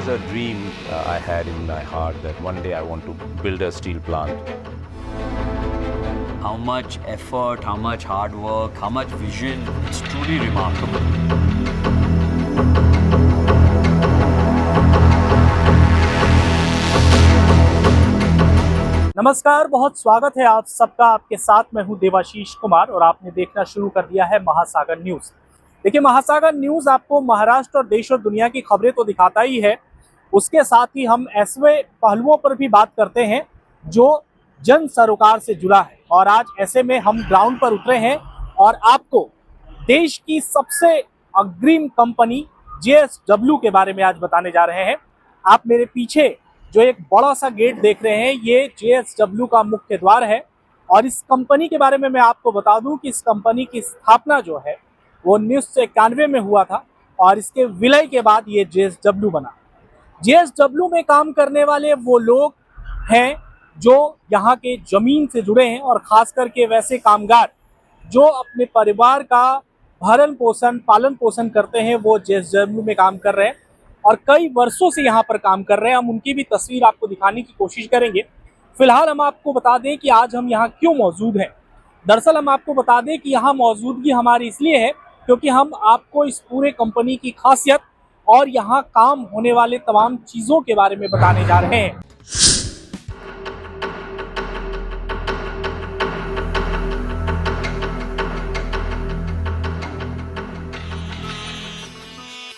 a dream I had in my heart that one day I want to build a steel plant. How much effort, how much hard work, how much vision. It's truly remarkable. नमस्कार, बहुत स्वागत है आप सबका। आपके साथ मैं हूं देवाशीष कुमार और आपने देखना शुरू कर दिया है महासागर न्यूज़। देखिए, महासागर न्यूज़ आपको महाराष्ट्र और देश और दुनिया की खबरें तो दिखाता ही है, उसके साथ ही हम ऐसे पहलुओं पर भी बात करते हैं जो जन सरोकार से जुड़ा है। और आज ऐसे में हम ग्राउंड पर उतरे हैं और आपको देश की सबसे अग्रिम कंपनी JSW के बारे में आज बताने जा रहे हैं। आप मेरे पीछे जो एक बड़ा सा गेट देख रहे हैं, ये JSW का मुख्य द्वार है। और इस कंपनी के बारे में मैं आपको बता दूं कि इस कंपनी की स्थापना जो है वो 1991 में हुआ था और इसके विलय के बाद ये JSW बना। JSW में काम करने वाले वो लोग हैं जो यहाँ के जमीन से जुड़े हैं और खास करके वैसे कामगार जो अपने परिवार का भरण पोषण पालन पोषण करते हैं, वो JSW में काम कर रहे हैं और कई वर्षों से यहाँ पर काम कर रहे हैं। हम उनकी भी तस्वीर आपको दिखाने की कोशिश करेंगे। फिलहाल हम आपको बता दें कि आज हम यहाँ क्यों मौजूद हैं। दरअसल हम आपको बता दें कि यहाँ मौजूदगी हमारी इसलिए है क्योंकि हम आपको इस पूरे कंपनी की खासियत और यहाँ काम होने वाले तमाम चीज़ों के बारे में बताने जा रहे हैं।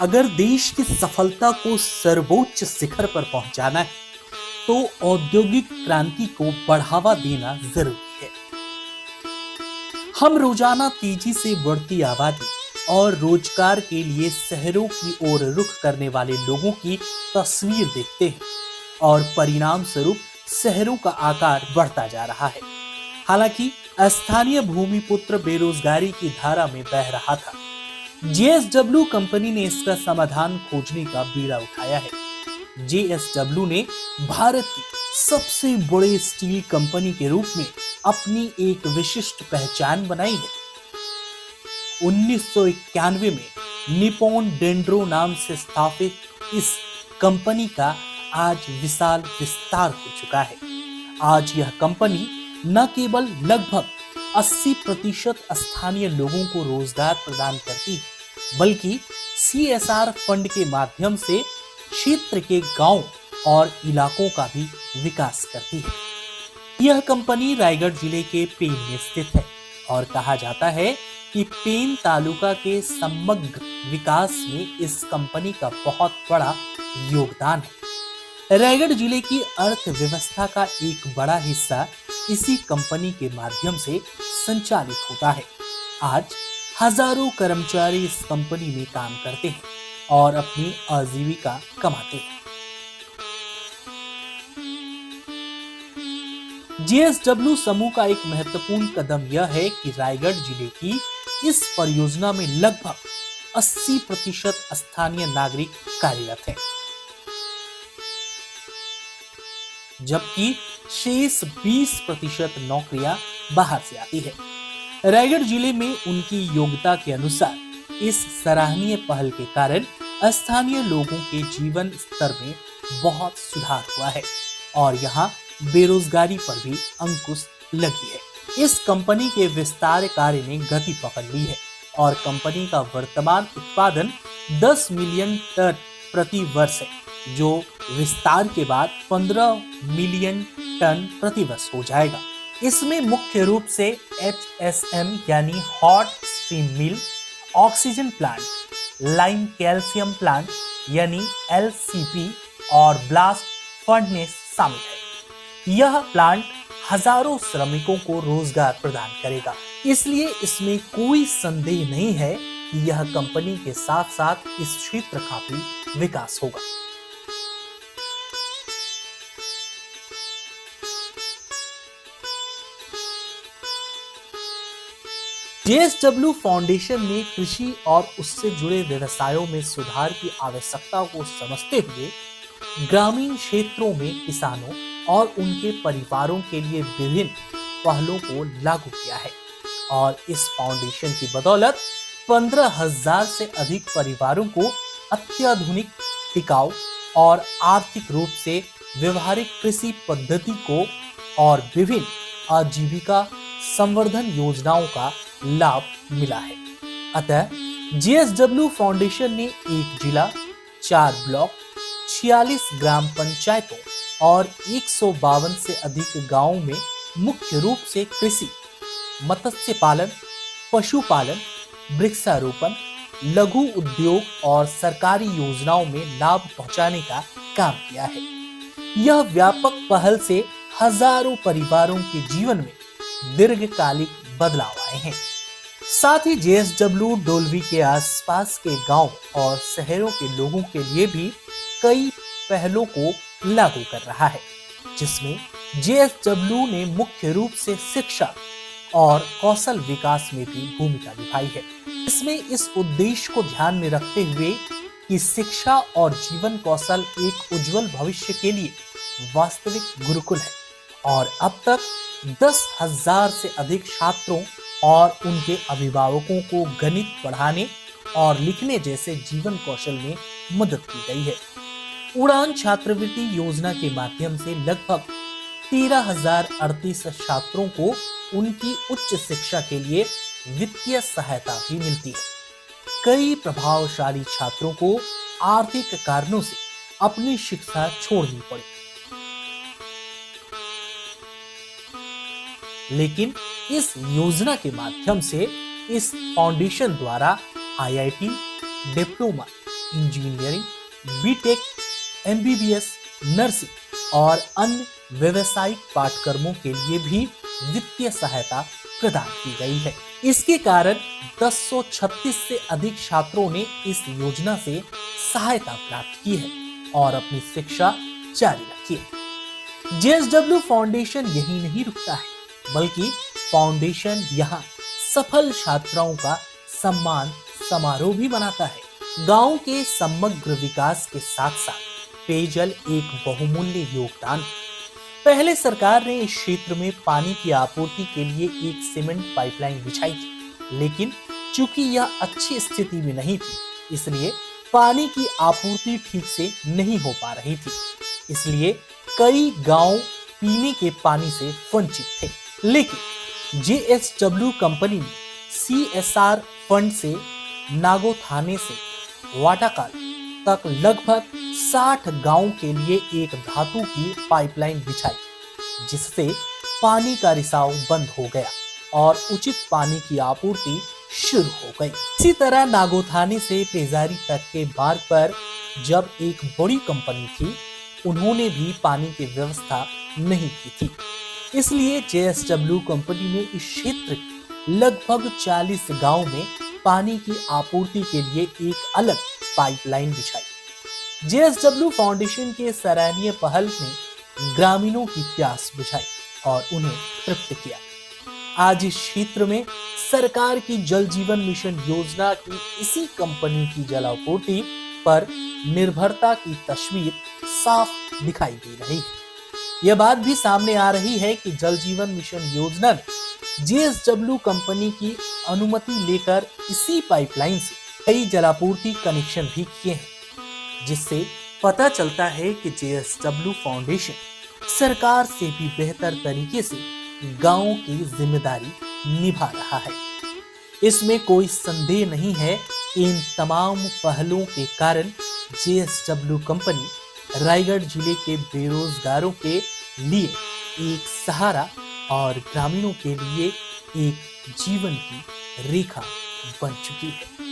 अगर देश की सफलता को सर्वोच्च शिखर पर पहुंचाना है तो औद्योगिक क्रांति को बढ़ावा देना जरूरी है। हम रोजाना तेजी से बढ़ती आबादी और रोजगार के लिए शहरों की ओर रुख करने वाले लोगों की तस्वीर देखते हैं और परिणाम स्वरूप शहरों का आकार बढ़ता जा रहा है। हालांकि स्थानीय भूमिपुत्र बेरोजगारी की धारा में बह रहा था। JSW कंपनी ने इसका समाधान खोजने का बीड़ा उठाया है। JSW ने भारत की सबसे बड़े स्टील कंपनी के रूप में अपनी एक विशिष्ट पहचान बनाई है। 1991 में निप्पॉन डेंड्रो नाम से स्थापित इस कंपनी का आज विशाल विस्तार हो चुका है। आज यह कंपनी न केवल लगभग 80% स्थानीय लोगों को रोजगार प्रदान करती है, बल्कि CSR फंड के माध्यम से क्षेत्र के गांव और इलाकों का भी विकास करती है। यह कंपनी रायगढ़ जिले के पेन में स्थित है और कहा जाता है कि पेन तालुका के समग्र विकास में इस कंपनी का बहुत बड़ा योगदान है। रायगढ़ जिले की अर्थव्यवस्था का एक बड़ा हिस्सा इसी कंपनी के माध्यम से संचालित होता है। आज हजारों कर्मचारी इस कंपनी में काम करते हैं और अपनी आजीविका कमाते हैं। JSW समूह का एक महत्वपूर्ण कदम यह है कि रायगढ़ जिले की इस परियोजना में लगभग 80% स्थानीय नागरिक कार्यरत हैं, जबकि शेष 20% नौकरियां बाहर से आती है। रायगढ़ जिले में उनकी योग्यता के अनुसार इस सराहनीय पहल के कारण स्थानीय लोगों के जीवन स्तर में बहुत सुधार हुआ है और यहाँ बेरोजगारी पर भी अंकुश लगी है। इस कंपनी के विस्तार कार्य ने गति पकड़ ली है और कंपनी का वर्तमान उत्पादन 10 मिलियन टन प्रति वर्ष है, जो विस्तार के बाद 15 मिलियन टन प्रति वर्ष हो जाएगा। इसमें मुख्य रूप से HSM यानी hot strip mill, oxygen plant, lime calcium plant यानी LCP और ब्लास्ट फर्नेस शामिल है। यह प्लांट हजारों श्रमिकों को रोजगार प्रदान करेगा, इसलिए इसमें कोई संदेह नहीं है कि यह कंपनी के साथ साथ इस क्षेत्र का भी विकास होगा। JSW फाउंडेशन ने कृषि और उससे जुड़े व्यवसायों में सुधार की आवश्यकता को समझते हुए ग्रामीण क्षेत्रों में किसानों और उनके परिवारों के लिए विभिन्न पहलों को लागू किया है और इस फाउंडेशन की बदौलत 15,000 से अधिक परिवारों को अत्याधुनिक, टिकाऊ, और आर्थिक रूप से व्यवहारिक कृषि पद्धति को और विभिन्न आजीविका संवर्धन योजनाओं का लाभ मिला है। अतः जेएसडब्ल्यू फाउंडेशन ने 1 जिला, 4 ब्लॉक, 46 ग्राम पंचायतों और 152 से अधिक गांवों में मुख्य रूप से कृषि, मत्स्य पालन, पशुपालन, वृक्षारोपण, लघु उद्योग और सरकारी योजनाओं में लाभ पहुंचाने का काम किया है। यह व्यापक पहल से हजारों परिवारों के जीवन में दीर्घकालिक बदलाव आए हैं। साथ ही जेएसडब्ल्यू डोलवी के आसपास के गांव और शहरों के लोगों के लिए भी कई पहलों को लागू कर रहा है, जिसमें जेएसडब्ल्यू ने मुख्य रूप से शिक्षा और कौशल विकास में भी भूमिका निभाई है। इसमें इस उद्देश्य को ध्यान में रखते हुए कि शिक्षा और जीवन कौशल एक उज्जवल भविष्य के लिए वास्तविक गुरुकुल है और अब तक 10,000 से अधिक छात्रों और उनके अभिभावकों को गणित पढ़ाने और लिखने जैसे जीवन कौशल में मदद की गई है। उड़ान छात्रवृत्ति योजना के माध्यम से लगभग 13,038 छात्रों को उनकी उच्च शिक्षा के लिए वित्तीय सहायता भी मिलती है। कई प्रभावशाली छात्रों को आर्थिक कारणों से अपनी शिक्षा छोड़नी पड़ी, लेकिन इस योजना के माध्यम से इस फाउंडेशन द्वारा IIT, diploma, engineering, BTech, MBBS, nursing और अन्य व्यावसायिक पाठ्यक्रमों के लिए भी वित्तीय सहायता प्रदान की गई है। इसके कारण 1036 से अधिक छात्रों ने इस योजना से सहायता प्राप्त की है और अपनी शिक्षा जारी रखी है। जेएसडब्ल्यू फाउंडेशन यही नहीं रुकता है, बल्कि फाउंडेशन यहाँ सफल छात्राओं का सम्मान समारोह भी मनाता है। गांव के समग्र विकास के साथ साथ पेयजल एक बहुमूल्य योगदान है। पहले सरकार ने इस क्षेत्र में पानी की आपूर्ति के लिए एक सीमेंट पाइपलाइन बिछाई थी, लेकिन चूंकि यह अच्छी स्थिति में नहीं थी, इसलिए पानी की आपूर्ति ठीक से नहीं हो पा रही थी। इसलिए कई गांव पीने के पानी से वंचित थे। लेकिन जेएसडब्ल्यू कंपनी ने सीएसआर फंड से नागोथाने से वाटाकाल तक लगभग 60 गांवों के लिए एक धातु की पाइपलाइन बिछाई, जिससे पानी का रिसाव बंद हो गया और उचित पानी की आपूर्ति शुरू हो गई। इसी तरह नागोथाने से पेजारी तक के मार्ग पर जब एक बड़ी कंपनी थी, उन्होंने भी पानी की व्यवस्था नहीं की थी। इसलिए जेएसडब्ल्यू कंपनी ने इस क्षेत्र के लगभग 40 गांव में पानी की आपूर्ति के लिए एक अलग पाइपलाइन बिछाई। जेएसडब्ल्यू फाउंडेशन के सराहनीय पहल ने ग्रामीणों की प्यास बुझाई और उन्हें तृप्त किया। आज इस क्षेत्र में सरकार की जल जीवन मिशन योजना की इसी कंपनी की जलापूर्ति पर निर्भरता की तस्वीर साफ दिखाई दे रही है। यह बात भी सामने आ रही है कि जल जीवन मिशन योजना ने जेएसडब्ल्यू कंपनी की अनुमति लेकर इसी पाइपलाइन से कई जलापूर्ति कनेक्शन भी किए हैं, जिससे पता चलता है कि जेएसडब्ल्यू फाउंडेशन सरकार से भी बेहतर तरीके से गांवों की जिम्मेदारी निभा रहा है। इसमें कोई संदेह नहीं है कि इन तमाम पहलों के कारण जेएसडब्ल्यू कंपनी रायगढ़ जिले के बेरोजगारों के लिए एक सहारा और ग्रामीणों के लिए एक जीवन की रेखा बन चुकी है।